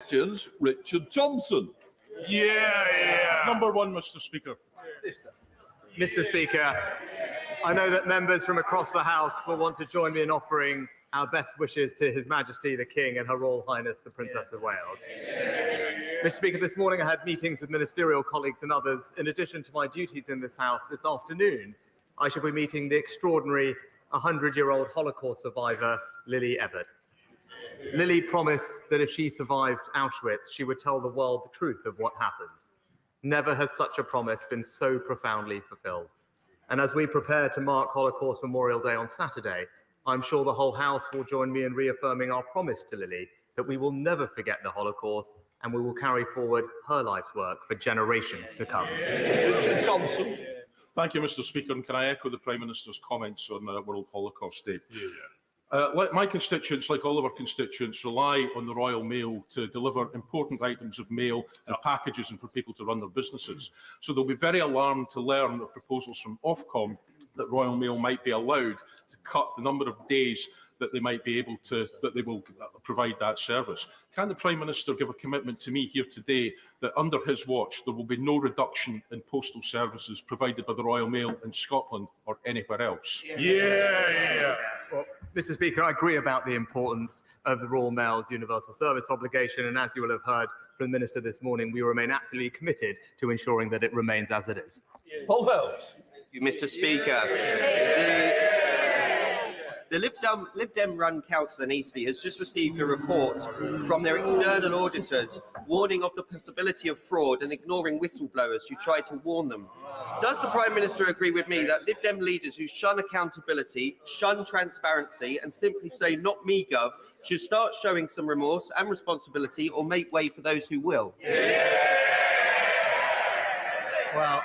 Questions, Richard Thompson. Number one, Mr. Speaker. Mr. Speaker, I know that members from across the House will want to join me in offering our best wishes to His Majesty the King and Her Royal Highness the Princess of Wales. Mr. Speaker, this morning I had meetings with ministerial colleagues and others. In addition to my duties in this House, this afternoon I shall be meeting the extraordinary 100-year-old Holocaust survivor, Lily Ebbett. Lily promised that if she survived Auschwitz, she would tell the world the truth of what happened. Never has such a promise been so profoundly fulfilled. And as we prepare to mark Holocaust Memorial Day on Saturday, I'm sure the whole House will join me in reaffirming our promise to Lily that we will never forget the Holocaust and we will carry forward her life's work for generations to come. Richard Thompson. Thank you, Mr. Speaker. And can I echo the Prime Minister's comments on World Holocaust Day? My constituents, like all of our constituents, rely on the Royal Mail to deliver important items of mail and packages and for people to run their businesses. So they'll be very alarmed to learn of proposals from Ofcom that Royal Mail might be allowed to cut the number of days that they might be able to, that they will provide that service. Can the Prime Minister give a commitment to me here today that under his watch there will be no reduction in postal services provided by the Royal Mail in Scotland or anywhere else? Well, Mr. Speaker, I agree about the importance of the Royal Mail's universal service obligation, and as you will have heard from the Minister this morning, we remain absolutely committed to ensuring that it remains as it is. Paul Wells. Thank you, Mr. Speaker. The Lib Dem-run council in Eastleigh has just received a report from their external auditors warning of the possibility of fraud and ignoring whistleblowers who try to warn them. Does the Prime Minister agree with me that Lib Dem leaders who shun accountability, shun transparency and simply say "not me, Gov" should start showing some remorse and responsibility or make way for those who will? Well,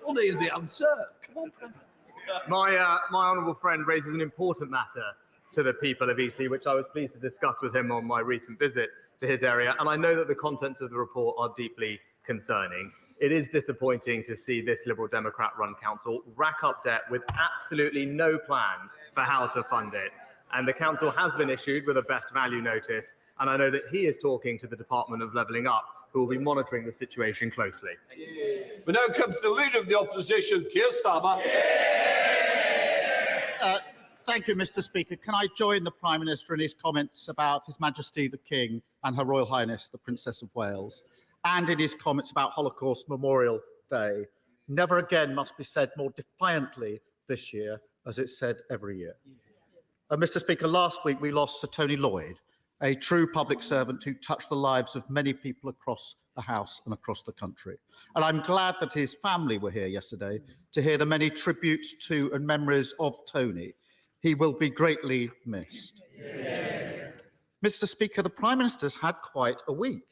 We'll hear the answer. Come on. my honourable friend raises an important matter to the people of Eastleigh, which I was pleased to discuss with him on my recent visit to his area, and I know that the contents of the report are deeply concerning. It is disappointing to see this Liberal Democrat-run council rack up debt with absolutely no plan for how to fund it. And the council has been issued with a best value notice, and I know that he is talking to the Department of Levelling Up, who will be monitoring the situation closely. We now come to the Leader of the Opposition, Keir Starmer. Thank you, Mr. Speaker. Can I join the Prime Minister in his comments about His Majesty the King and Her Royal Highness the Princess of Wales, and in his comments about Holocaust Memorial Day? Never again must be said more defiantly this year, as it's said every year. Mr. Speaker, last week we lost Sir Tony Lloyd, a true public servant who touched the lives of many people across the House and across the country. And I'm glad that his family were here yesterday to hear the many tributes to and memories of Tony. He will be greatly missed. Mr. Speaker, the Prime Minister's had quite a week,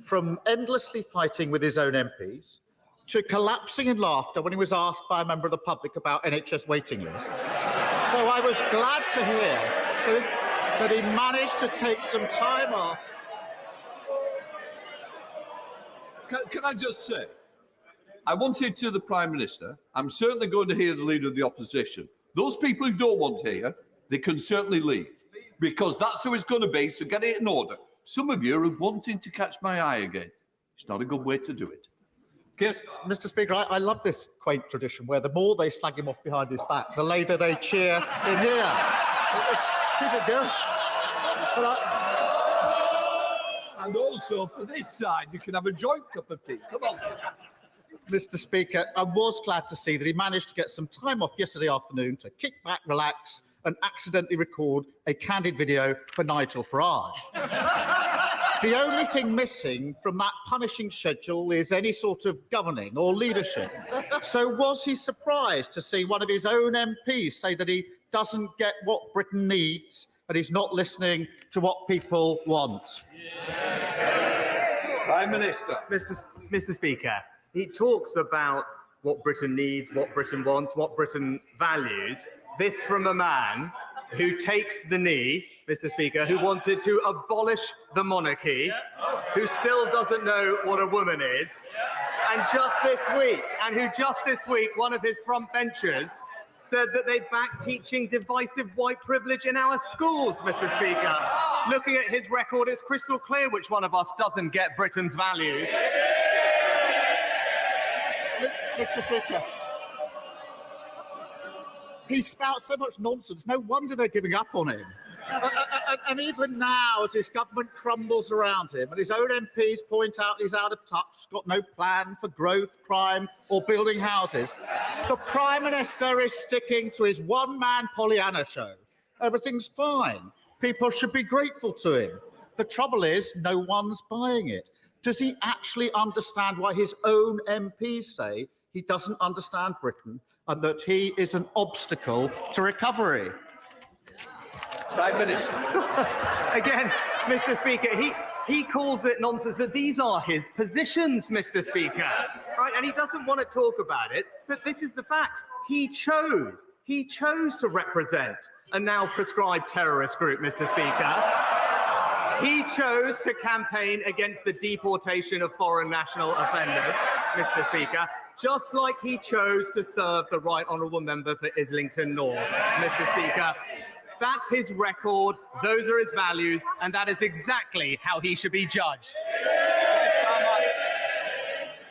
from endlessly fighting with his own MPs to collapsing in laughter when he was asked by a member of the public about NHS waiting lists. So I was glad to hear that he managed to take some time off. Can I just say, I wanted to the Prime Minister, I'm certainly going to hear the Leader of the Opposition. Those people who don't want to hear, they can certainly leave, because that's how it's going to be, so get it in order. Some of you are wanting to catch my eye again. It's not a good way to do it. Yes. Mr. Speaker, I love this quaint tradition where the more they slag him off behind his back, the later they cheer in here. Keep it going. And also, for this side, you can have a joint cup of tea. Come on. Mr. Speaker, I was glad to see that he managed to get some time off yesterday afternoon to kick back, relax, and accidentally record a candid video for Nigel Farage. The only thing missing from that punishing schedule is any sort of governing or leadership. So was he surprised to see one of his own MPs say that he doesn't get what Britain needs and he's not listening to what people want? Prime Minister. Mr. Speaker, he talks about what Britain needs, what Britain wants, what Britain values. This from a man who takes the knee, Mr. Speaker, who wanted to abolish the monarchy, who still doesn't know what a woman is, and who just this week, one of his front benchers said that they back teaching divisive white privilege in our schools, Mr. Speaker. Looking at his record, it's crystal clear which one of us doesn't get Britain's values. Mr. Speaker, he spouts so much nonsense. No wonder they're giving up on him. And even now, as his government crumbles around him and his own MPs point out he's out of touch, got no plan for growth, crime or building houses, the Prime Minister is sticking to his one-man Pollyanna show. Everything's fine. People should be grateful to him. The trouble is, no one's buying it. Does he actually understand why his own MPs say he doesn't understand Britain and that he is an obstacle to recovery? Prime Minister. Again, Mr. Speaker, he calls it nonsense, but these are his positions, Mr. Speaker. Right, and he doesn't want to talk about it, but this is the fact. He chose to represent a now prescribed terrorist group, Mr. Speaker. He chose to campaign against the deportation of foreign national offenders, Mr. Speaker, just like he chose to serve the Right Honourable Member for Islington North, Mr. Speaker. That's his record, those are his values, and that is exactly how he should be judged.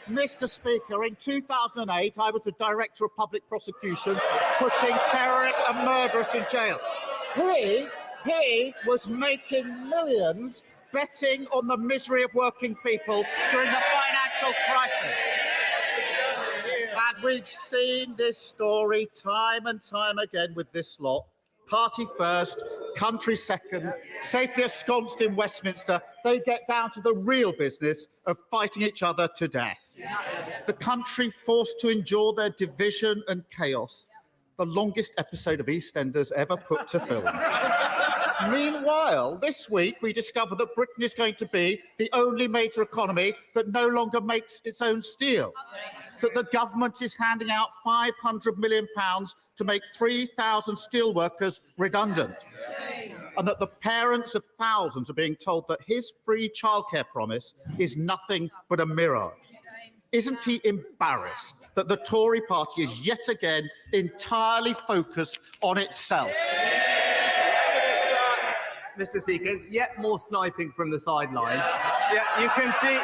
Mr. Speaker, in 2008, I was the Director of Public Prosecution, putting terrorists and murderers in jail. He was making millions betting on the misery of working people during the financial crisis. And we've seen this story time and time again with this lot. Party first, country second, safely ensconced in Westminster, they get down to the real business of fighting each other to death. The country forced to endure their division and chaos, the longest episode of EastEnders ever put to film. Meanwhile, this week we discover that Britain is going to be the only major economy that no longer makes its own steel, that the government is handing out £500 million to make 3,000 steelworkers redundant, and that the parents of thousands are being told that his free childcare promise is nothing but a mirage. Isn't he embarrassed that the Tory party is yet again entirely focused on itself? Mr. Speaker, yet more sniping from the sidelines. Yeah, you can see.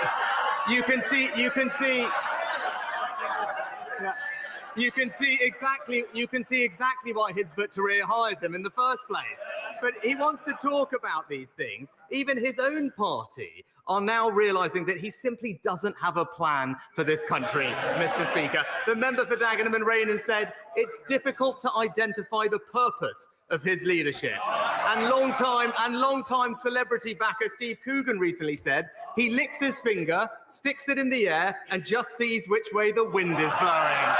You can see exactly why Hizb ut-Tahrir hired him in the first place. But he wants to talk about these things. Even his own party are now realising that he simply doesn't have a plan for this country, Mr. Speaker. The member for Dagenham and Rain has said it's difficult to identify the purpose of his leadership. And long-time celebrity backer Steve Coogan recently said he licks his finger, sticks it in the air, and just sees which way the wind is blowing.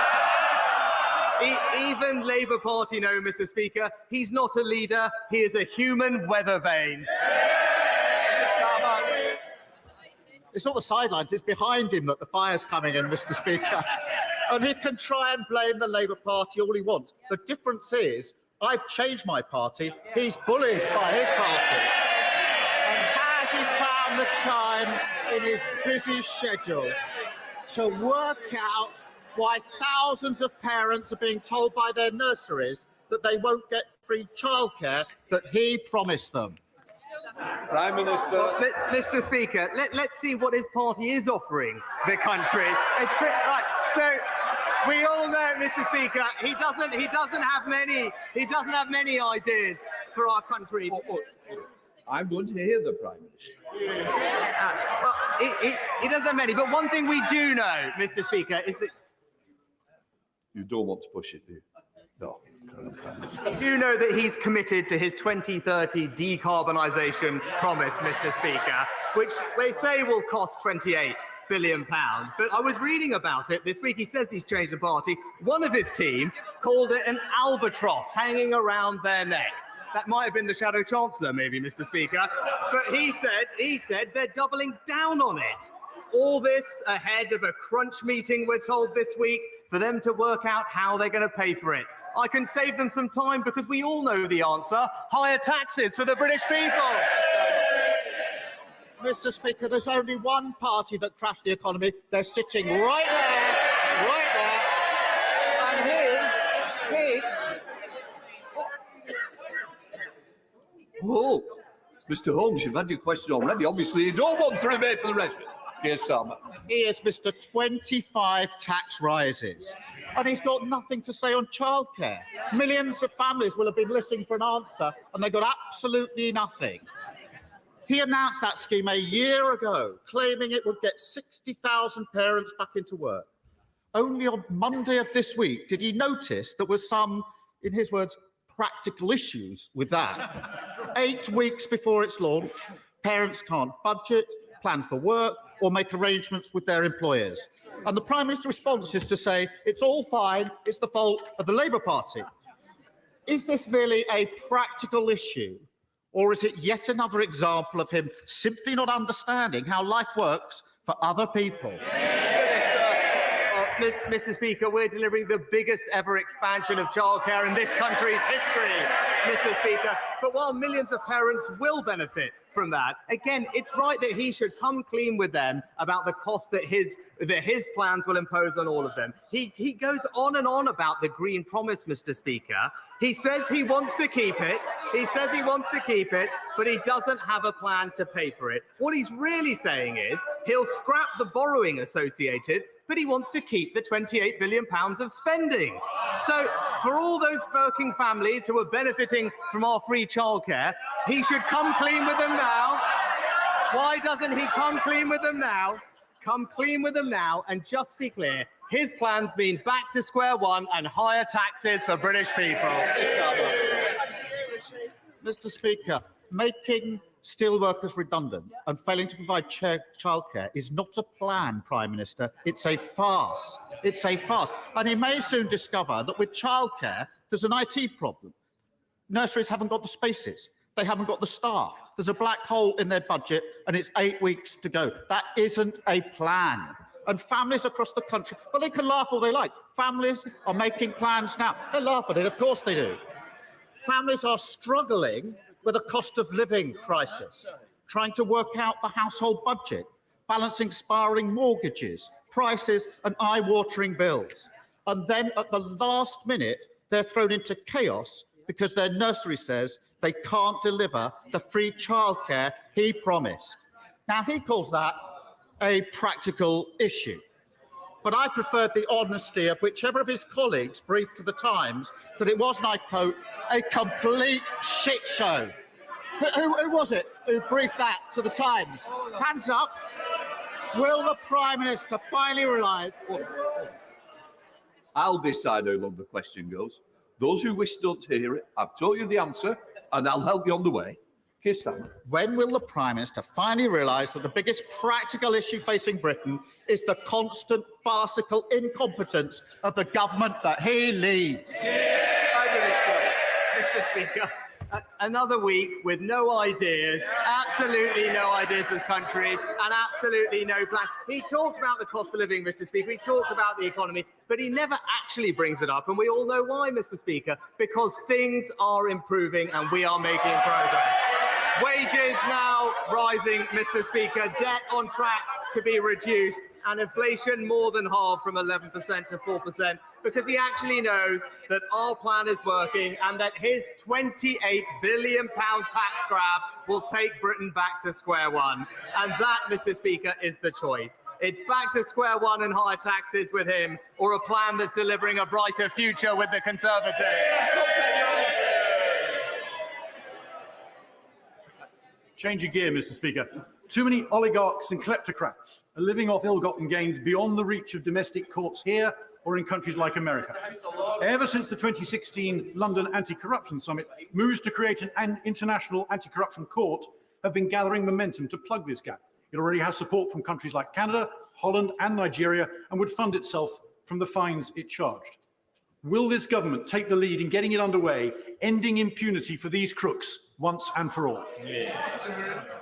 Even Labour Party know, Mr. Speaker, he's not a leader, he is a human weather vane. It's not the sidelines, it's behind him that the fire's coming in, Mr. Speaker. And he can try and blame the Labour Party all he wants. The difference is, I've changed my party, he's bullied by his party. And has he found the time in his busy schedule to work out why thousands of parents are being told by their nurseries that they won't get free childcare that he promised them? Prime Minister. Mr. Speaker, let's see what his party is offering the country. Right, so we all know, Mr. Speaker, he doesn't have many ideas for our country. I'm going to hear the Prime Minister. Well, he doesn't have many, but one thing we do know, Mr. Speaker, is that You don't want to push it, do you? No. we do know that he's committed to his 2030 decarbonisation promise, Mr. Speaker, which they say will cost £28 billion. But I was reading about it this week. He says he's changed the party. One of his team called it an albatross hanging around their neck. That might have been the Shadow Chancellor, maybe, Mr. Speaker. But he said they're doubling down on it. All this ahead of a crunch meeting, we're told this week, for them to work out how they're going to pay for it. I can save them some time because we all know the answer. Higher taxes for the British people. Mr. Speaker, there's only one party that crashed the economy. They're sitting right there. And Oh, Mr. Holmes, you've had your question already. Obviously, you don't want to remain for the rest. Keir Starmer. Here's Mr. 25 tax rises. And he's got nothing to say on childcare. Millions of families will have been listening for an answer, and they got absolutely nothing. He announced that scheme a year ago, claiming it would get 60,000 parents back into work. Only on Monday of this week did he notice there was some, in his words, practical issues with that. 8 weeks before its launch, parents can't budget, plan for work, or make arrangements with their employers. And the Prime Minister's response is to say, it's all fine, it's the fault of the Labour Party. Is this merely a practical issue, or is it yet another example of him simply not understanding how life works for other people? Mr. Speaker, we're delivering the biggest ever expansion of childcare in this country's history, Mr. Speaker. But while millions of parents will benefit from that, again, it's right that he should come clean with them about the cost that his plans will impose on all of them. He goes on and on about the Green Promise, Mr. Speaker. He says he wants to keep it. He says he wants to keep it, but he doesn't have a plan to pay for it. What he's really saying is he'll scrap the borrowing associated, but he wants to keep the £28 billion of spending. So for all those working families who are benefiting from our free childcare, he should come clean with them now. Why doesn't he come clean with them now? Come clean with them now and just be clear. His plans mean back to square one and higher taxes for British people. Mr. Speaker, making steelworkers redundant and failing to provide childcare is not a plan, Prime Minister. It's a farce. It's a farce. And he may soon discover that with childcare, there's an IT problem. Nurseries haven't got the spaces. They haven't got the staff. There's a black hole in their budget, and it's 8 weeks to go. That isn't a plan. And families across the country, well, they can laugh all they like. Families are making plans now. They laugh at it, of course they do. Families are struggling with a cost of living crisis, trying to work out the household budget, balancing spiralling mortgages, prices and eye-watering bills. And then at the last minute, they're thrown into chaos because their nursery says they can't deliver the free childcare he promised. Now, he calls that a practical issue. But I preferred the honesty of whichever of his colleagues briefed to the Times that it was, and I quote, a complete shit show. Who was it who briefed that to the Times? Hands up. Will the Prime Minister finally realise? I'll decide how long the question goes. Those who wish not to hear it, I've told you the answer, and I'll help you on the way. Keir Starmer. When will the Prime Minister finally realise that the biggest practical issue facing Britain is the constant farcical incompetence of the government that he leads? Mr. Speaker, another week with no ideas, absolutely no ideas as country, and absolutely no plan. He talked about the cost of living, Mr. Speaker. He talked about the economy, but he never actually brings it up. And we all know why, Mr. Speaker, because things are improving and we are making progress. Wages now rising, Mr. Speaker, debt on track to be reduced, and inflation more than halved from 11% to 4%, because he actually knows that our plan is working and that his £28 billion tax grab will take Britain back to square one. And that, Mr. Speaker, is the choice. It's back to square one and higher taxes with him, or a plan that's delivering a brighter future with the Conservatives. Change of gear, Mr. Speaker. Too many oligarchs and kleptocrats are living off ill-gotten gains beyond the reach of domestic courts here or in countries like America. Ever since the 2016 London Anti-Corruption Summit, moves to create an international anti-corruption court have been gathering momentum to plug this gap. It already has support from countries like Canada, Holland and Nigeria, and would fund itself from the fines it charged. Will this government take the lead in getting it underway, ending impunity for these crooks once and for all?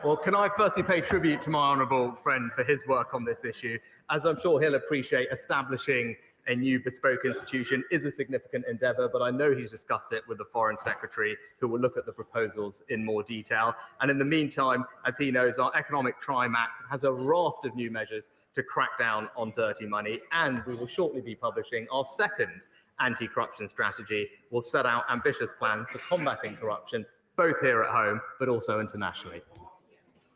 Well, can I firstly pay tribute to my honourable friend for his work on this issue? As I'm sure he'll appreciate, establishing a new bespoke institution is a significant endeavour, but I know he's discussed it with the Foreign Secretary, who will look at the proposals in more detail. And in the meantime, as he knows, our Economic Crime Act has a raft of new measures to crack down on dirty money, and we will shortly be publishing our second anti-corruption strategy. Will set out ambitious plans for combating corruption, both here at home, but also internationally.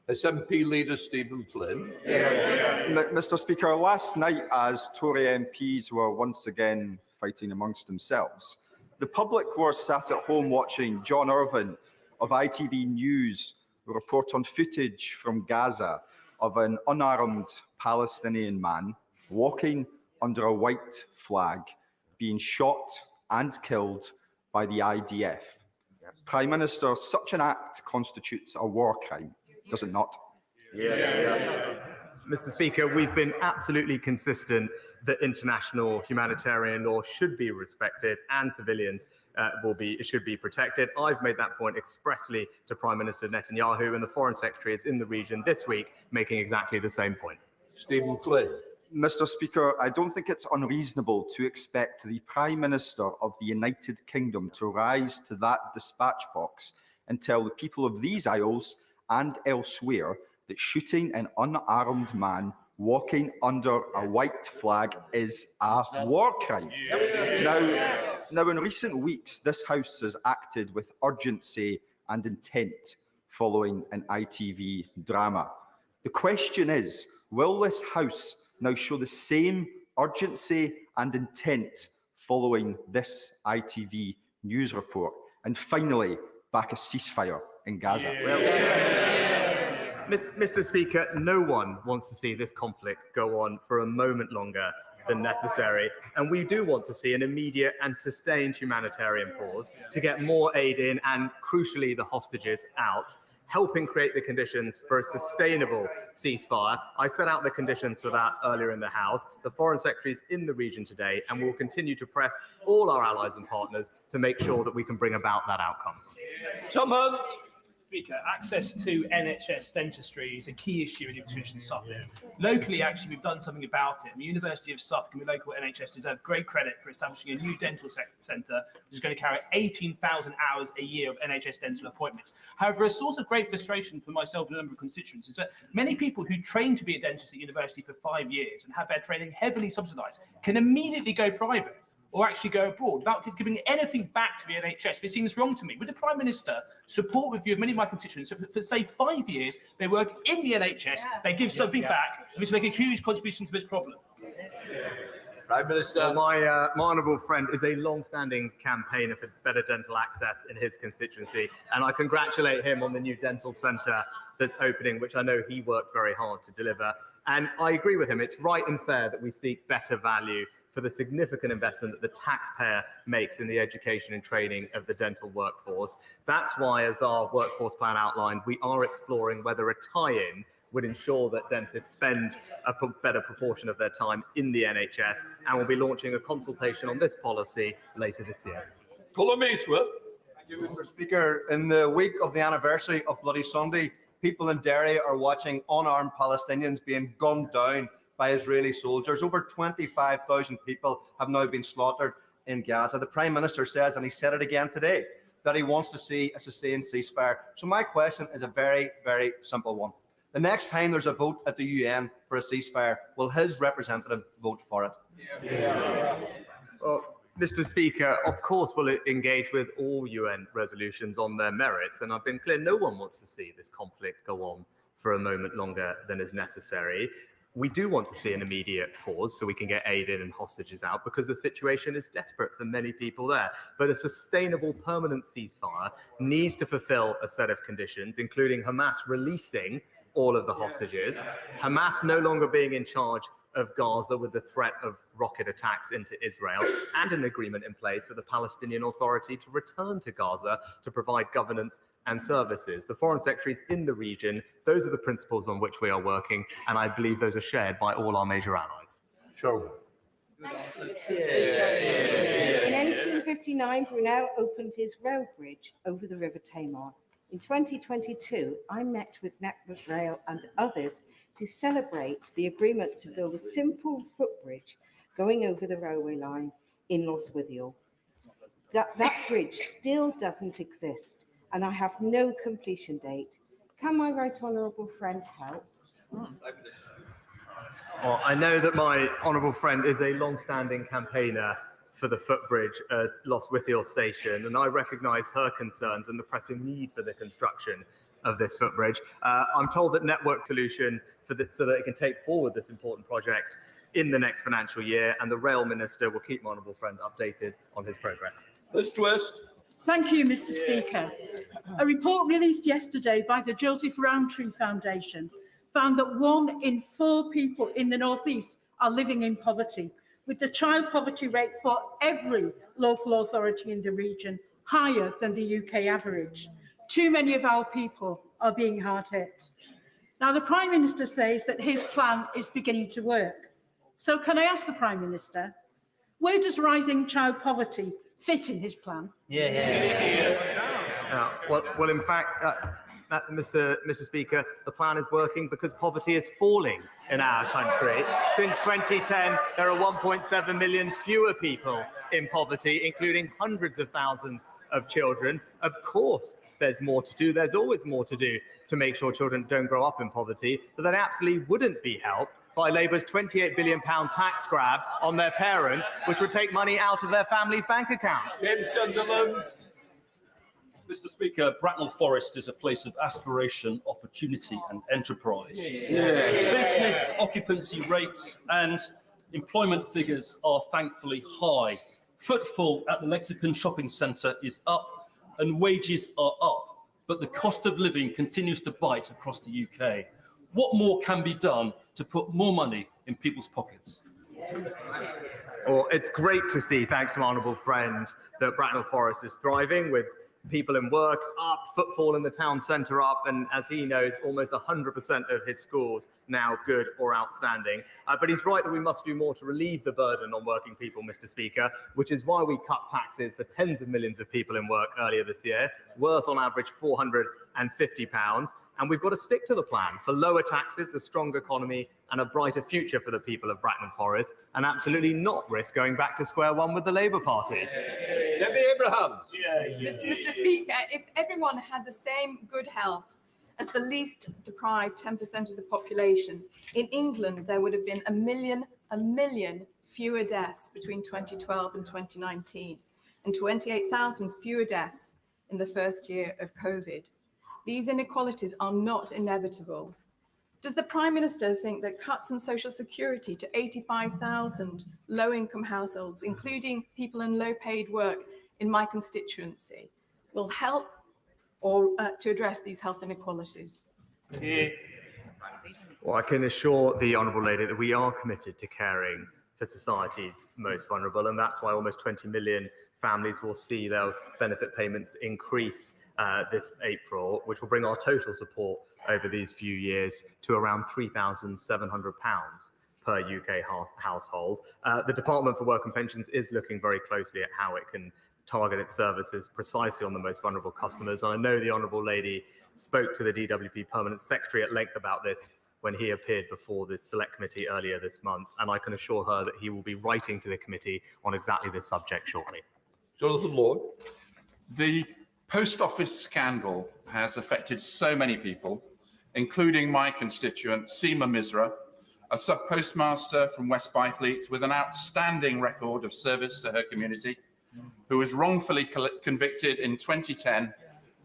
SNP leader Stephen Flynn. Mr. Speaker, last night, as Tory MPs were once again fighting amongst themselves, the public were sat at home watching John Irvine of ITV News report on footage from Gaza of an unarmed Palestinian man walking under a white flag, being shot and killed by the IDF. Prime Minister, such an act constitutes a war crime, does it not? Mr. Speaker, we've been absolutely consistent that international humanitarian law should be respected and civilians should be protected. I've made that point expressly to Prime Minister Netanyahu, and the Foreign Secretary is in the region this week making exactly the same point. Stephen Flynn. Mr. Speaker, I don't think it's unreasonable to expect the Prime Minister of the United Kingdom to rise to that dispatch box and tell the people of these Isles and elsewhere that shooting an unarmed man walking under a white flag is a war crime. Now, in recent weeks, this House has acted with urgency and intent following an ITV drama. The question is, will this House now show the same urgency and intent following this ITV news report? And finally, back a ceasefire in Gaza. Mr. Speaker, no one wants to see this conflict go on for a moment longer than necessary, and we do want to see an immediate and sustained humanitarian pause to get more aid in and, crucially, the hostages out, helping create the conditions for a sustainable ceasefire. I set out the conditions for that earlier in the House. The Foreign Secretary is in the region today, and will continue to press all our allies and partners to make sure that we can bring about that outcome. Tom Hunt. Speaker, access to NHS dentistry is a key issue in Ipswich and Suffolk. Locally, actually, we've done something about it. The University of Suffolk and the local NHS deserve great credit for establishing a new dental centre, which is going to carry 18,000 hours a year of NHS dental appointments. However, a source of great frustration for myself and a number of constituents is that many people who train to be a dentist at university for 5 years and have their training heavily subsidised can immediately go private or actually go abroad without giving anything back to the NHS. It seems wrong to me. Would the Prime Minister support the view of many of my constituents that for, say, 5 years, they work in the NHS, they give something back, and this will make a huge contribution to this problem? Prime Minister. Well, my honourable friend is a long-standing campaigner for better dental access in his constituency, and I congratulate him on the new dental centre that's opening, which I know he worked very hard to deliver. And I agree with him. It's right and fair that we seek better value for the significant investment that the taxpayer makes in the education and training of the dental workforce. That's why, as our workforce plan outlined, we are exploring whether a tie-in would ensure that dentists spend a better proportion of their time in the NHS, and we'll be launching a consultation on this policy later this year. Colm Eastwood. Thank you, Mr. Speaker. In the week of the anniversary of Bloody Sunday, people in Derry are watching unarmed Palestinians being gunned down by Israeli soldiers. Over 25,000 people have now been slaughtered in Gaza. The Prime Minister says, and he said it again today, that he wants to see a sustained ceasefire. So my question is a very, very simple one. The next time there's a vote at the UN for a ceasefire, will his representative vote for it? Well, Mr. Speaker, of course we'll engage with all UN resolutions on their merits, and I've been clear, no one wants to see this conflict go on for a moment longer than is necessary. We do want to see an immediate pause so we can get aid in and hostages out, because the situation is desperate for many people there. But a sustainable, permanent ceasefire needs to fulfill a set of conditions, including Hamas releasing all of the hostages, Hamas no longer being in charge of Gaza with the threat of rocket attacks into Israel, and an agreement in place for the Palestinian Authority to return to Gaza to provide governance and services. The Foreign Secretary is in the region. Those are the principles on which we are working, and I believe those are shared by all our major allies. Sure. In 1859, Brunel opened his rail bridge over the River Tamar. In 2022, I met with Network Rail and others to celebrate the agreement to build a simple footbridge going over the railway line in Lostwithiel. That bridge still doesn't exist, and I have no completion date. Can my right honourable friend help? Well, I know that my honourable friend is a long-standing campaigner for the footbridge at Lostwithiel Station, and I recognise her concerns and the pressing need for the construction of this footbridge. I'm told that Network Solution so that it can take forward this important project in the next financial year, and the Rail Minister will keep my honourable friend updated on his progress. Mr. West. Thank you, Mr. Speaker. A report released yesterday by the Joseph Rowntree Foundation found that 1 in 4 people in the North East are living in poverty, with the child poverty rate for every local authority in the region higher than the UK average. Too many of our people are being hard hit. Now, the Prime Minister says that his plan is beginning to work. So can I ask the Prime Minister, where does rising child poverty fit in his plan? Well, in fact, Mr. Speaker, the plan is working because poverty is falling in our country. Since 2010, there are 1.7 million fewer people in poverty, including hundreds of thousands of children. Of course, there's more to do. There's always more to do to make sure children don't grow up in poverty, but that absolutely wouldn't be helped by Labour's £28 billion tax grab on their parents, which would take money out of their families' bank accounts. James Sunderland. Mr. Speaker, Bracknell Forest is a place of aspiration, opportunity and enterprise. Business occupancy rates and employment figures are thankfully high. Footfall at the Lexicon Shopping Centre is up and wages are up, but the cost of living continues to bite across the UK. What more can be done to put more money in people's pockets? Well, it's great to see, thanks to my honourable friend, that Bracknell Forest is thriving with people in work up, footfall in the town centre up, and as he knows, almost 100% of his schools now good or outstanding. But he's right that we must do more to relieve the burden on working people, Mr. Speaker, which is why we cut taxes for tens of millions of people in work earlier this year, worth on average £450. And we've got to stick to the plan for lower taxes, a strong economy, and a brighter future for the people of Bracknell Forest, and absolutely not risk going back to square one with the Labour Party. Debbie Abraham. Mr. Speaker, if everyone had the same good health as the least deprived 10% of the population, in England there would have been a million fewer deaths between 2012 and 2019, and 28,000 fewer deaths in the first year of COVID. These inequalities are not inevitable. Does the Prime Minister think that cuts in social security to 85,000 low-income households, including people in low-paid work in my constituency, will help or to address these health inequalities? Well, I can assure the Honourable Lady that we are committed to caring for society's most vulnerable, and that's why almost 20 million families will see their benefit payments increase this April, which will bring our total support over these few years to around £3,700 per UK household. The Department for Work and Pensions is looking very closely at how it can target its services precisely on the most vulnerable customers. And I know the Honourable Lady spoke to the DWP Permanent Secretary at length about this when he appeared before this Select Committee earlier this month, and I can assure her that he will be writing to the committee on exactly this subject shortly. Jonathan Lord. The post office scandal has affected so many people, including my constituent, Seema Misra, a sub-postmaster from West Byfleet with an outstanding record of service to her community, who was wrongfully convicted in 2010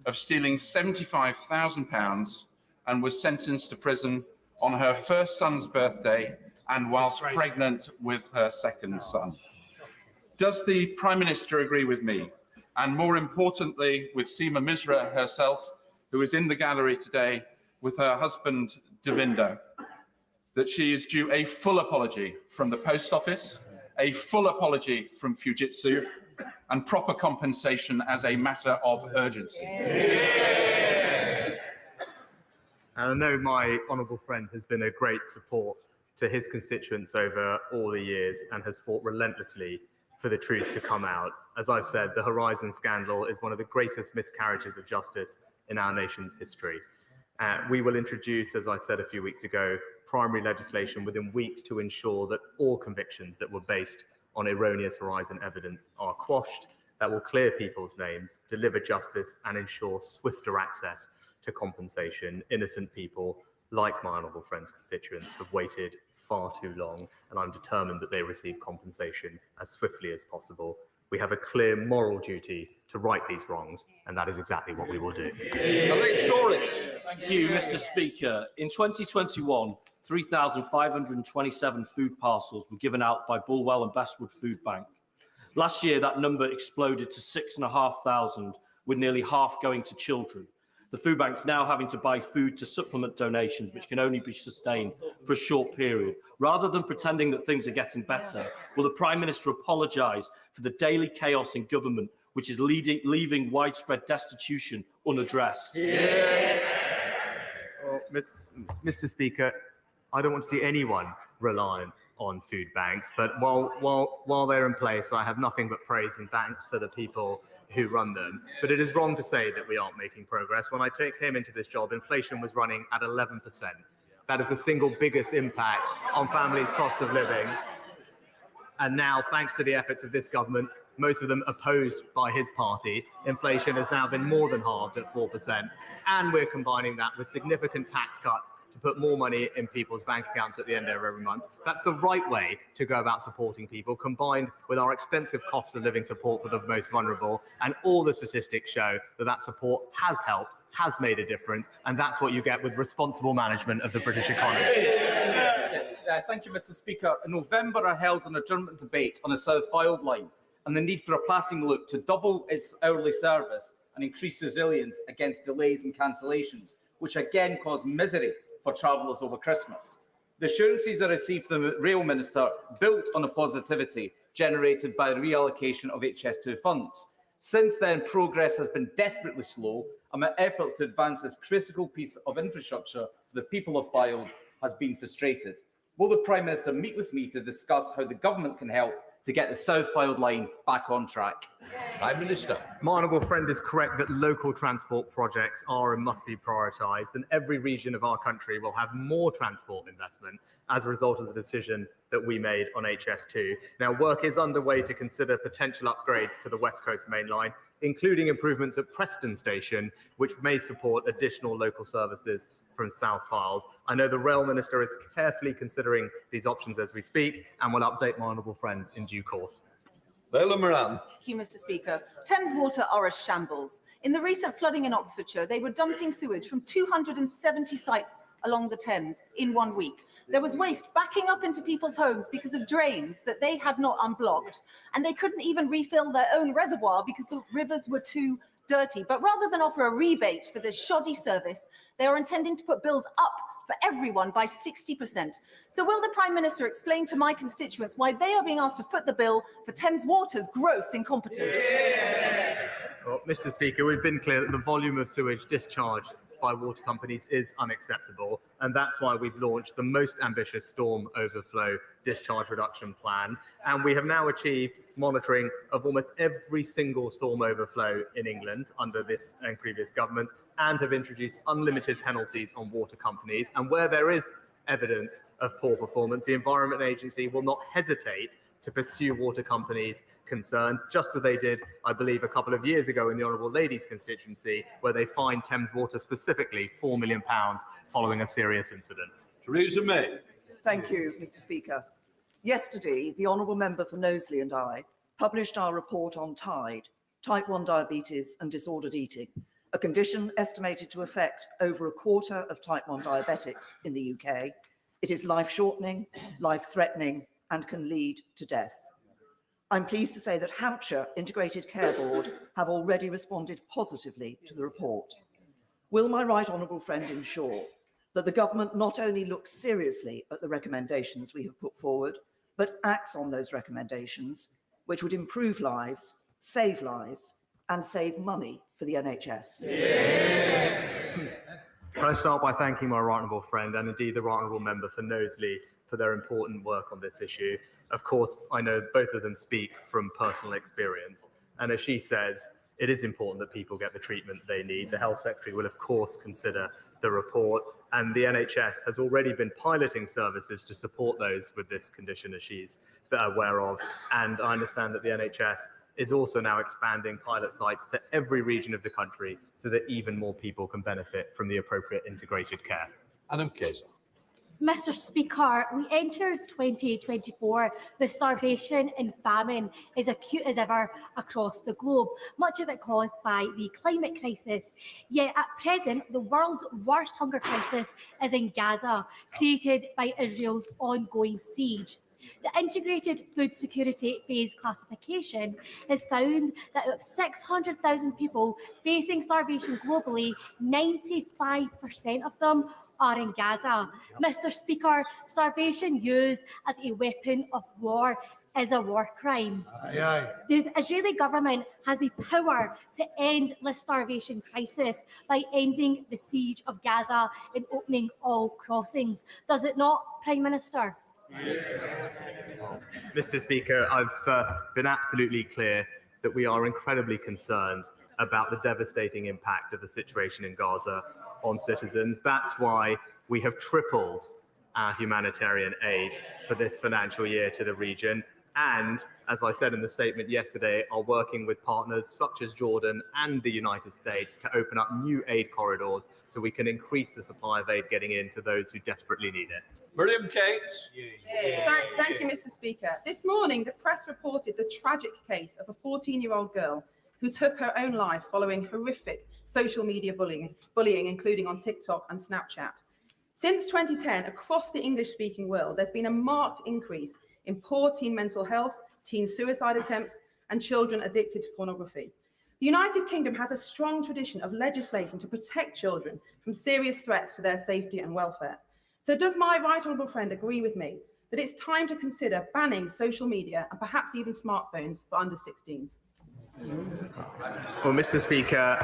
of stealing £75,000 and was sentenced to prison on her first son's birthday and whilst pregnant with her second son. Does the Prime Minister agree with me, and more importantly with Seema Misra herself, who is in the gallery today with her husband Devinder, that she is due a full apology from the Post Office, a full apology from Fujitsu, and proper compensation as a matter of urgency? And I know my honourable friend has been a great support to his constituents over all the years and has fought relentlessly for the truth to come out. As I've said, the Horizon scandal is one of the greatest miscarriages of justice in our nation's history. We will introduce, as I said a few weeks ago, primary legislation within weeks to ensure that all convictions that were based on erroneous Horizon evidence are quashed, that will clear people's names, deliver justice and ensure swifter access to compensation. Innocent people, like my honourable friend's constituents, have waited far too long, and I'm determined that they receive compensation as swiftly as possible. We have a clear moral duty to right these wrongs, and that is exactly what we will do. Thank you, Mr. Speaker. In 2021, 3,527 food parcels were given out by Bulwell and Bestwood Food Bank. Last year, that number exploded to 6,500, with nearly half going to children. The food bank's now having to buy food to supplement donations, which can only be sustained for a short period. Rather than pretending that things are getting better, will the Prime Minister apologise for the daily chaos in government, which is leaving widespread destitution unaddressed? Well, Mr. Speaker, I don't want to see anyone reliant on food banks, but while they're in place, I have nothing but praise and thanks for the people who run them. But it is wrong to say that we aren't making progress. When I came into this job, inflation was running at 11%. That is the single biggest impact on families' cost of living. And now, thanks to the efforts of this government, most of them opposed by his party, inflation has now been more than halved at 4%. And we're combining that with significant tax cuts to put more money in people's bank accounts at the end of every month. That's the right way to go about supporting people, combined with our extensive cost of living support for the most vulnerable. And all the statistics show that that support has helped, has made a difference, and that's what you get with responsible management of the British economy. Thank you, Mr. Speaker. In November, I held an adjournment debate on the South Fylde line and the need for a passing loop to double its hourly service and increase resilience against delays and cancellations, which again cause misery for travellers over Christmas. The assurances I received from the Rail Minister built on the positivity generated by the reallocation of HS2 funds. Since then, progress has been desperately slow, and my efforts to advance this critical piece of infrastructure for the people of Fylde has been frustrated. Will the Prime Minister meet with me to discuss how the government can help to get the South Fylde line back on track? Prime Minister. My honourable friend is correct that local transport projects are and must be prioritised, and every region of our country will have more transport investment as a result of the decision that we made on HS2. Now, work is underway to consider potential upgrades to the West Coast Main Line, including improvements at Preston Station, which may support additional local services from South Fylde. I know the Rail Minister is carefully considering these options as we speak, and will update my honourable friend in due course. Leila Moran. Thank you, Mr. Speaker. Thames Water are a shambles. In the recent flooding in Oxfordshire, they were dumping sewage from 270 sites along the Thames in 1 week. There was waste backing up into people's homes because of drains that they had not unblocked, and they couldn't even refill their own reservoir because the rivers were too dirty. But rather than offer a rebate for this shoddy service, they are intending to put bills up for everyone by 60%. So will the Prime Minister explain to my constituents why they are being asked to foot the bill for Thames Water's gross incompetence? Well, Mr. Speaker, we've been clear that the volume of sewage discharged by water companies is unacceptable, and that's why we've launched the most ambitious storm overflow discharge reduction plan. And we have now achieved monitoring of almost every single storm overflow in England under this and previous governments, and have introduced unlimited penalties on water companies. And where there is evidence of poor performance, the Environment Agency will not hesitate to pursue water companies concerned, just as they did, I believe, a couple of years ago in the Honourable Lady's constituency, where they fined Thames Water specifically £4 million following a serious incident. Theresa May. Thank you, Mr. Speaker. Yesterday, the Honourable Member for Knowsley and I published our report on TIDE, type 1 diabetes and disordered eating, a condition estimated to affect over a quarter of type 1 diabetics in the UK. It is life-shortening, life-threatening, and can lead to death. I'm pleased to say that Hampshire Integrated Care Board have already responded positively to the report. Will my right honourable friend ensure that the government not only looks seriously at the recommendations we have put forward, but acts on those recommendations, which would improve lives, and save money for the NHS? Can I start by thanking my right honourable friend and indeed the right honourable member for Knowsley for their important work on this issue. Of course, I know both of them speak from personal experience. And as she says, it is important that people get the treatment they need. The Health Secretary will, of course, consider the report. And the NHS has already been piloting services to support those with this condition, as she's aware of. And I understand that the NHS is also now expanding pilot sites to every region of the country so that even more people can benefit from the appropriate integrated care. Adam Kaiser. Mr. Speaker, we entered 2024 with starvation and famine as acute as ever across the globe, much of it caused by the climate crisis. Yet at present, the world's worst hunger crisis is in Gaza, created by Israel's ongoing siege. The Integrated Food Security Phase classification has found that of 600,000 people facing starvation globally, 95% of them are in Gaza. Mr. Speaker, starvation used as a weapon of war is a war crime. The Israeli government has the power to end the starvation crisis by ending the siege of Gaza and opening all crossings. Does it not, Prime Minister? Mr. Speaker, I've been absolutely clear that we are incredibly concerned about the devastating impact of the situation in Gaza on citizens. That's why we have tripled our humanitarian aid for this financial year to the region. And, as I said in the statement yesterday, are working with partners such as Jordan and the United States to open up new aid corridors so we can increase the supply of aid getting in to those who desperately need it. William Cates. Thank you, Mr. Speaker. This morning, the press reported the tragic case of a 14-year-old girl who took her own life following horrific social media bullying, including on TikTok and Snapchat. Since 2010, across the English-speaking world, there's been a marked increase in poor teen mental health, teen suicide attempts, and children addicted to pornography. The United Kingdom has a strong tradition of legislating to protect children from serious threats to their safety and welfare. So does my right honourable friend agree with me that it's time to consider banning social media and perhaps even smartphones for under 16s? Well, Mr. Speaker,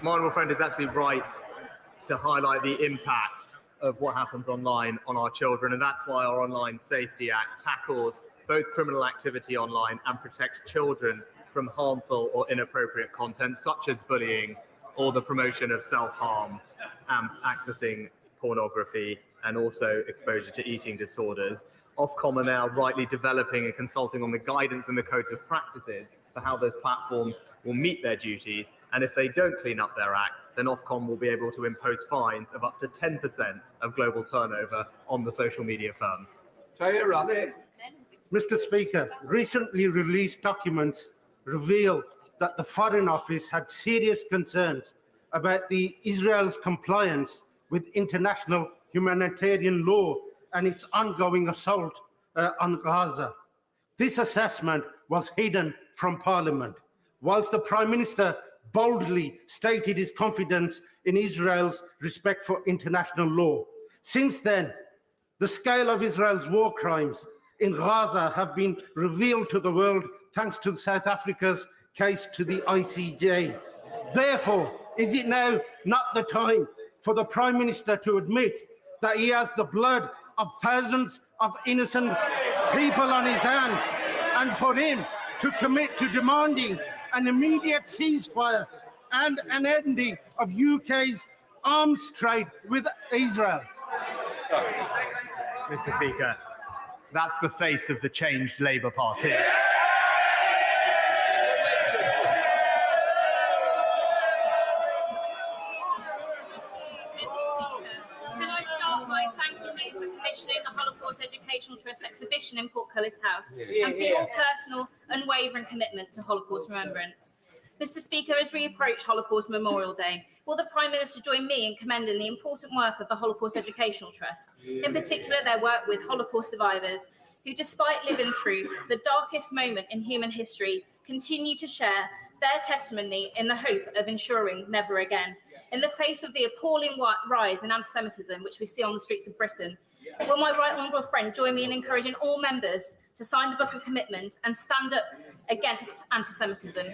my honourable friend is absolutely right to highlight the impact of what happens online on our children, and that's why our Online Safety Act tackles both criminal activity online and protects children from harmful or inappropriate content such as bullying or the promotion of self-harm, accessing pornography, and also exposure to eating disorders. Ofcom are now rightly developing and consulting on the guidance and the codes of practices for how those platforms will meet their duties, and if they don't clean up their act, then Ofcom will be able to impose fines of up to 10% of global turnover on the social media firms. Mr. Speaker, recently released documents reveal that the Foreign Office had serious concerns about Israel's compliance with international humanitarian law and its ongoing assault on Gaza. This assessment was hidden from Parliament, whilst the Prime Minister boldly stated his confidence in Israel's respect for international law. Since then, the scale of Israel's war crimes in Gaza have been revealed to the world thanks to South Africa's case to the ICJ. Therefore, is it now not the time for the Prime Minister to admit that he has the blood of thousands of innocent people on his hands, and for him to commit to demanding an immediate ceasefire and an ending of UK's arms trade with Israel? Mr. Speaker, that's the face of the changed Labour Party. Can I start by thanking you for commissioning the Holocaust Educational Trust exhibition in Portcullis House and for your personal, unwavering commitment to Holocaust remembrance. Mr. Speaker, as we approach Holocaust Memorial Day, will the Prime Minister join me in commending the important work of the Holocaust Educational Trust, in particular their work with Holocaust survivors, who, despite living through the darkest moment in human history, continue to share their testimony in the hope of ensuring never again. In the face of the appalling rise in anti-Semitism, which we see on the streets of Britain, will my right honourable friend join me in encouraging all members to sign the Book of Commitment and stand up against anti-Semitism?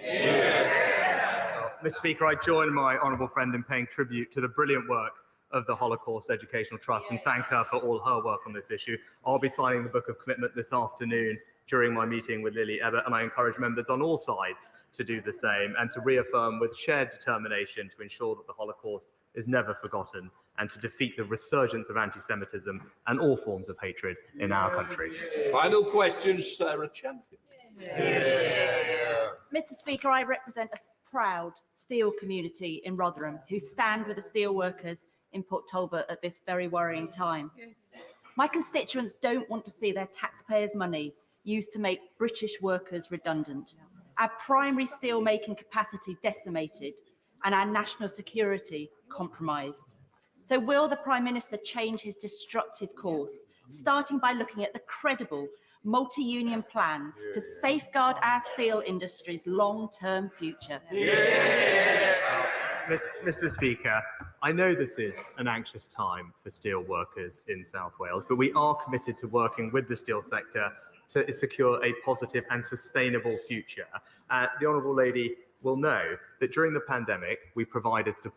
Mr. Speaker, I join my honourable friend in paying tribute to the brilliant work of the Holocaust Educational Trust and thank her for all her work on this issue. I'll be signing the Book of Commitment this afternoon during my meeting with Lily Ebbett, and I encourage members on all sides to do the same and to reaffirm with shared determination to ensure that the Holocaust is never forgotten and to defeat the resurgence of anti-Semitism and all forms of hatred in our country. Final question, Sarah Champion. Mr. Speaker, I represent a proud steel community in Rotherham who stand with the steel workers in Port Talbot at this very worrying time. My constituents don't want to see their taxpayers' money used to make British workers redundant, our primary steel making capacity decimated, and our national security compromised. So will the Prime Minister change his destructive course, starting by looking at the credible multi-union plan to safeguard our steel industry's long-term future? Mr. Speaker, I know this is an anxious time for steel workers in South Wales, but we are committed to working with the steel sector to secure a positive and sustainable future. The Honourable Lady will know that during the pandemic, we provided support